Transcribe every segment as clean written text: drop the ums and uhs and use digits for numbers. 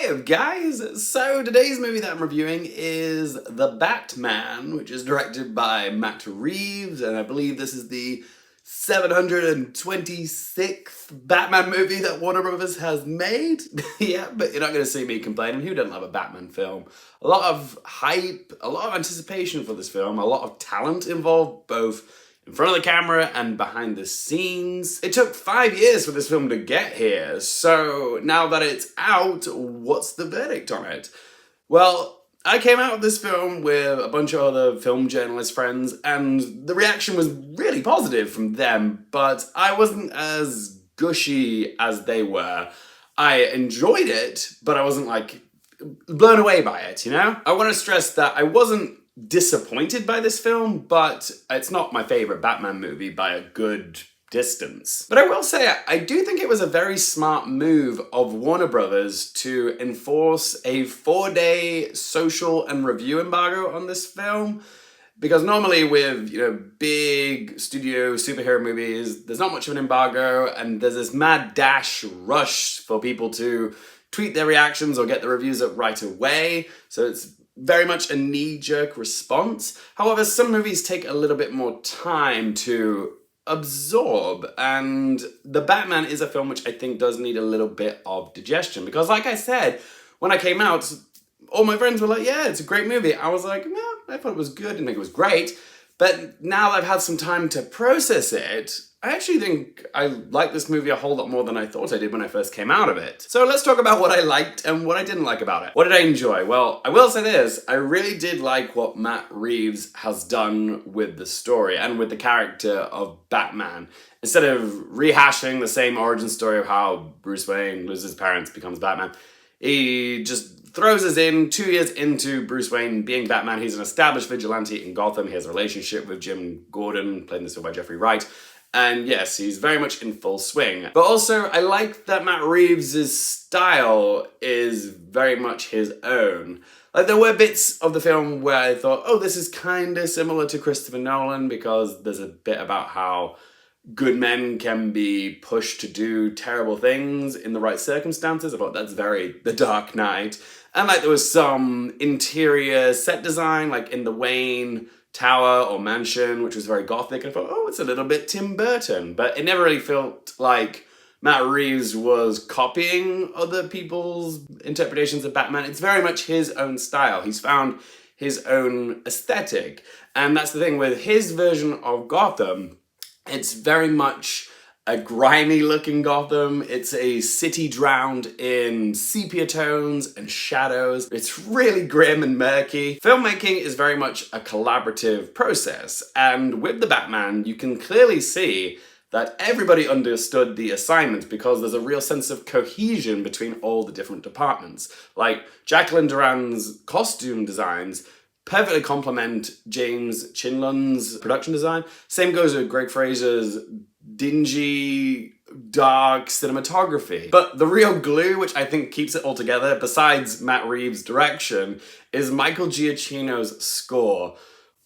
up, guys? So today's movie that I'm reviewing is The Batman, which is directed by Matt Reeves, and I believe this is the 726th Batman movie that Warner Brothers has made. Yeah, but you're not going to see me complaining. Who doesn't love a Batman film? A lot of hype, a lot of anticipation for this film, a lot of talent involved, both in front of the camera and behind the scenes. It took 5 years for this film to get here, so now that it's out, what's the verdict on it? Well, I came out of this film with a bunch of other film journalist friends, and the reaction was really positive from them, but I wasn't as gushy as they were. I enjoyed it, but I wasn't like blown away by it, you know? I want to stress that I wasn't disappointed by this film, but it's not my favorite Batman movie by a good distance. But I will say, I do think it was a very smart move of Warner Brothers to enforce a 4-day social and review embargo on this film. Because normally with, big studio superhero movies, there's not much of an embargo, and there's this mad dash rush for people to tweet their reactions or get the reviews up right away. So it's very much a knee-jerk response. However, some movies take a little bit more time to absorb, and The Batman is a film which I think does need a little bit of digestion, because like I said, when I came out, all my friends were like, yeah, it's a great movie. I was like, yeah, I thought it was good, and think it was great, but now that I've had some time to process it, I actually think I like this movie a whole lot more than I thought I did when I first came out of it. So let's talk about what I liked and what I didn't like about it. What did I enjoy? Well, I will say this, I really did like what Matt Reeves has done with the story and with the character of Batman. Instead of rehashing the same origin story of how Bruce Wayne loses his parents, becomes Batman, he just throws us in 2 years into Bruce Wayne being Batman. He's an established vigilante in Gotham. He has a relationship with Jim Gordon, played in this film by Jeffrey Wright. And yes, he's very much in full swing. But also, I like that Matt Reeves' style is very much his own. Like, there were bits of the film where I thought, oh, this is kind of similar to Christopher Nolan, because there's a bit about how good men can be pushed to do terrible things in the right circumstances. I thought that's very The Dark Knight. And like, there was some interior set design, like in the Wayne tower or mansion, which was very gothic, and I thought, oh, it's a little bit Tim Burton, but it never really felt like Matt Reeves was copying other people's interpretations of Batman. It's very much his own style. He's found his own aesthetic, and that's the thing with his version of Gotham. It's very much a grimy looking Gotham. It's a city drowned in sepia tones and shadows. It's really grim and murky. Filmmaking is very much a collaborative process, and with The Batman, you can clearly see that everybody understood the assignment, because there's a real sense of cohesion between all the different departments. Like, Jacqueline Duran's costume designs perfectly complement James Chinlund's production design. Same goes with Greg Fraser's dingy, dark cinematography. But the real glue, which I think keeps it all together, besides Matt Reeves' direction, is Michael Giacchino's score.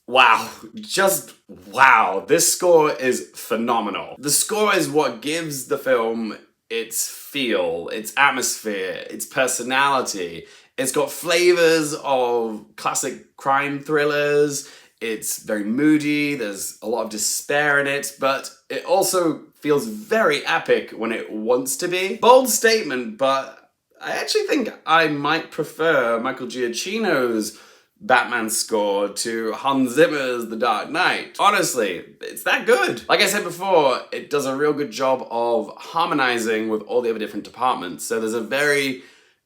Wow, just wow. This score is phenomenal. The score is what gives the film its feel, its atmosphere, its personality. It's got flavors of classic crime thrillers. It's very moody, there's a lot of despair in it, but it also feels very epic when it wants to be. Bold statement, but I actually think I might prefer Michael Giacchino's Batman score to Hans Zimmer's The Dark Knight. Honestly, it's that good. Like I said before, it does a real good job of harmonizing with all the other different departments, so there's a very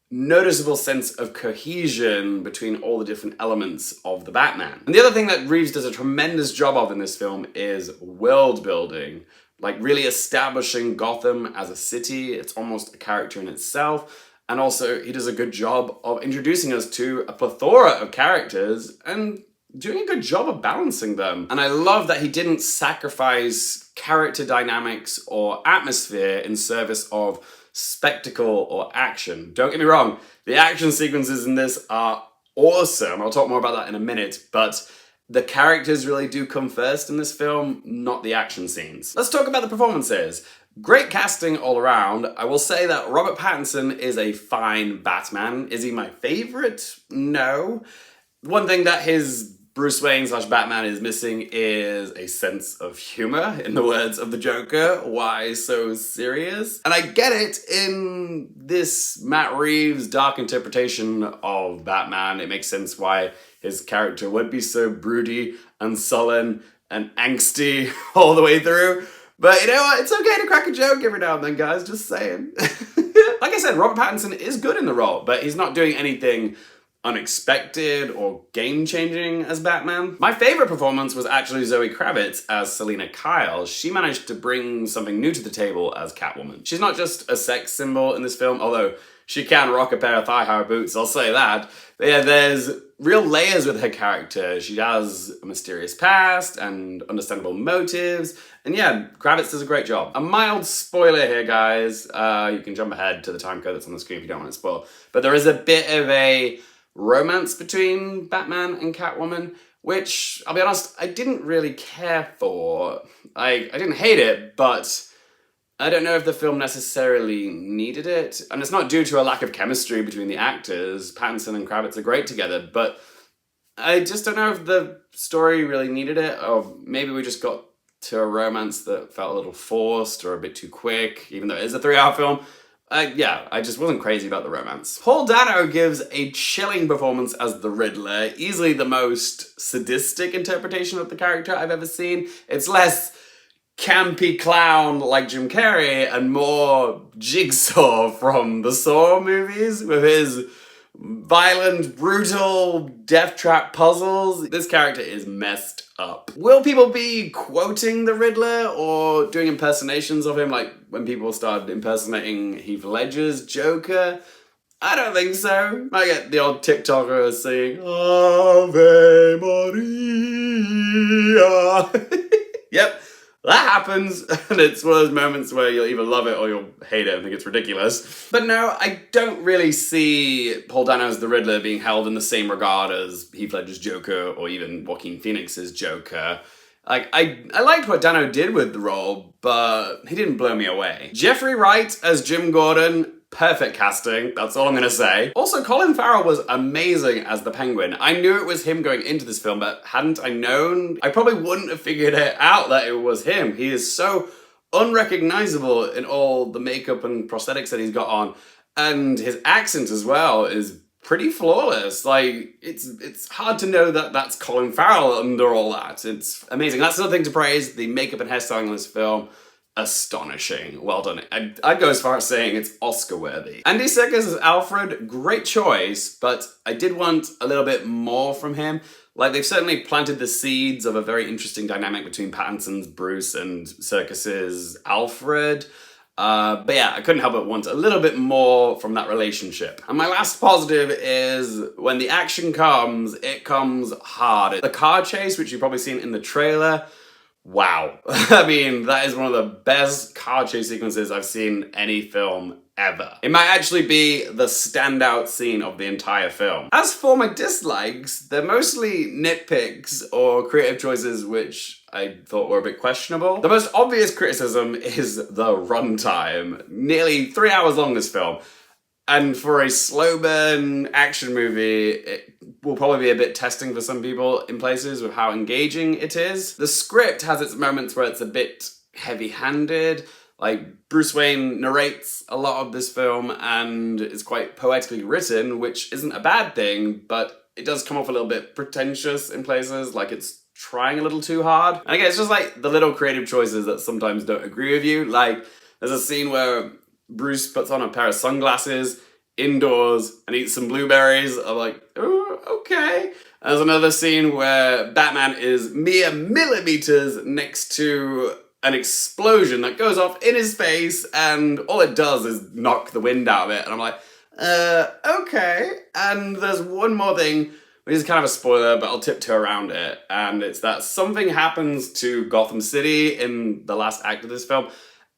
noticeable sense of cohesion between all the different elements of the Batman. And the other thing that Reeves does a tremendous job of in this film is world building, like really establishing Gotham as a city. It's almost a character in itself. And also, he does a good job of introducing us to a plethora of characters and doing a good job of balancing them. And I love that he didn't sacrifice character dynamics or atmosphere in service of spectacle or action. Don't get me wrong, the action sequences in this are awesome. I'll talk more about that in a minute, but the characters really do come first in this film, not the action scenes. Let's talk about the performances. Great casting all around. I will say that Robert Pattinson is a fine Batman. Is he my favorite? No. One thing that his Bruce Wayne / Batman is missing is a sense of humor, in the words of the Joker. Why so serious? And I get it in this Matt Reeves dark interpretation of Batman. It makes sense why his character would be so broody and sullen and angsty all the way through. But you know what? It's okay to crack a joke every now and then, guys. Just saying. Like I said, Robert Pattinson is good in the role, but he's not doing anything unexpected or game-changing as Batman. My favorite performance was actually Zoë Kravitz as Selina Kyle. She managed to bring something new to the table as Catwoman. She's not just a sex symbol in this film, although she can rock a pair of thigh-high boots, I'll say that. But yeah, there's real layers with her character. She has a mysterious past and understandable motives. And yeah, Kravitz does a great job. A mild spoiler here, guys. You can jump ahead to the time code that's on the screen if you don't want to spoil. But there is a bit of a romance between Batman and Catwoman, which, I'll be honest, I didn't really care for. I didn't hate it, but I don't know if the film necessarily needed it. And it's not due to a lack of chemistry between the actors. Pattinson and Kravitz are great together, but I just don't know if the story really needed it, or maybe we just got to a romance that felt a little forced or a bit too quick, even though it is a 3-hour film. Yeah, I just wasn't crazy about the romance. Paul Dano gives a chilling performance as the Riddler, easily the most sadistic interpretation of the character I've ever seen. It's less campy clown like Jim Carrey and more Jigsaw from the Saw movies with his violent, brutal, death trap puzzles. This character is messed up. Will people be quoting the Riddler or doing impersonations of him, like when people started impersonating Heath Ledger's Joker? I don't think so. I get the old TikToker saying, Ave Maria. Yep. That happens, and it's one of those moments where you'll either love it or you'll hate it and think it's ridiculous. But no, I don't really see Paul Dano's The Riddler being held in the same regard as Heath Ledger's Joker or even Joaquin Phoenix's Joker. Like, I liked what Dano did with the role, but he didn't blow me away. Jeffrey Wright as Jim Gordon, perfect casting, that's all I'm gonna say. Also, Colin Farrell was amazing as the Penguin. I knew it was him going into this film, but hadn't I known, I probably wouldn't have figured it out that it was him. He is so unrecognizable in all the makeup and prosthetics that he's got on, and his accent as well is pretty flawless. Like, it's hard to know that that's Colin Farrell under all that. It's amazing. That's another thing to praise. The makeup and hairstyling in this film, astonishing. Well done. I'd go as far as saying it's Oscar-worthy. Andy Serkis as Alfred, great choice, but I did want a little bit more from him. Like, they've certainly planted the seeds of a very interesting dynamic between Pattinson's Bruce and Serkis's Alfred. But yeah, I couldn't help but want a little bit more from that relationship. And my last positive is when the action comes, it comes hard. The car chase, which you've probably seen in the trailer, wow. I mean, that is one of the best car chase sequences I've seen in any film ever. It might actually be the standout scene of the entire film. As for my dislikes, they're mostly nitpicks or creative choices which I thought were a bit questionable. The most obvious criticism is the runtime. Nearly 3 hours long, this film. And for a slow burn action movie, it will probably be a bit testing for some people in places with how engaging it is. The script has its moments where it's a bit heavy-handed. Like, Bruce Wayne narrates a lot of this film and is quite poetically written, which isn't a bad thing, but it does come off a little bit pretentious in places, like it's trying a little too hard. And again, it's just like the little creative choices that sometimes don't agree with you. Like, there's a scene where Bruce puts on a pair of sunglasses indoors and eats some blueberries. I'm like, oh, okay. And there's another scene where Batman is mere millimeters next to an explosion that goes off in his face, and all it does is knock the wind out of it. And I'm like, okay. And there's one more thing, which is kind of a spoiler, but I'll tiptoe around it. And it's that something happens to Gotham City in the last act of this film,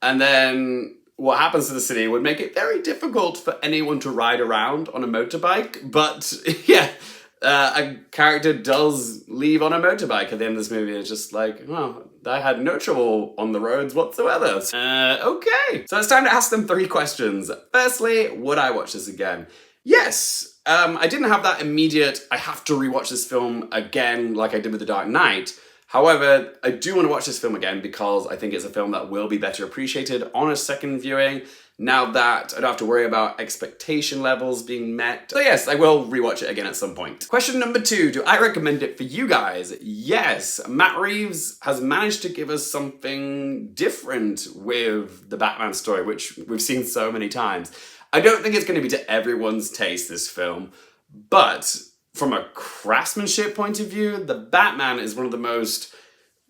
and then what happens to the city would make it very difficult for anyone to ride around on a motorbike. But yeah, a character does leave on a motorbike at the end of this movie. It's just like, well, I had no trouble on the roads whatsoever. Okay. So it's time to ask them 3 questions. Firstly, would I watch this again? Yes. I didn't have that immediate, I have to rewatch this film again like I did with The Dark Knight. However, I do want to watch this film again because I think it's a film that will be better appreciated on a second viewing now that I don't have to worry about expectation levels being met. So yes, I will rewatch it again at some point. Question number 2, do I recommend it for you guys? Yes, Matt Reeves has managed to give us something different with the Batman story, which we've seen so many times. I don't think it's going to be to everyone's taste, this film, but from a craftsmanship point of view, the Batman is one of the most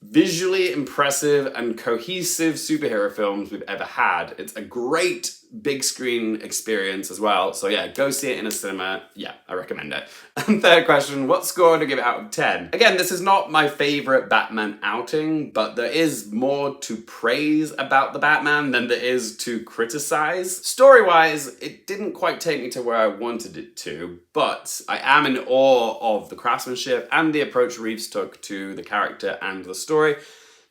visually impressive and cohesive superhero films we've ever had. It's a great big screen experience as well. So yeah, go see it in a cinema. Yeah, I recommend it. And third question, what score to give it out of 10? Again, this is not my favorite Batman outing, but there is more to praise about the Batman than there is to criticize. Story-wise, it didn't quite take me to where I wanted it to, but I am in awe of the craftsmanship and the approach Reeves took to the character and the story.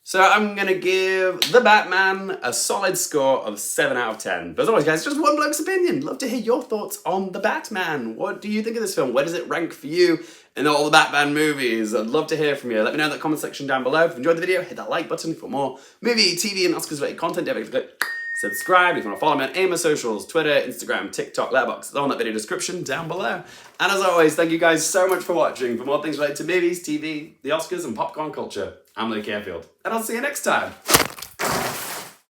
So I'm gonna give The Batman a solid score of 7 out of 10. But as always, guys, just one bloke's opinion. Love to hear your thoughts on The Batman. What do you think of this film? Where does it rank for you in all the Batman movies? I'd love to hear from you. Let me know in the comment section down below. If you enjoyed the video, hit that like button for more movie, TV, and Oscars-related content. Don't forget to click subscribe if you want to follow me on any of my socials, Twitter, Instagram, TikTok, Letterboxd. It's all in that video description down below. And as always, thank you guys so much for watching. For more things related to movies, TV, the Oscars, and popcorn culture, I'm Lee Carefield, and I'll see you next time.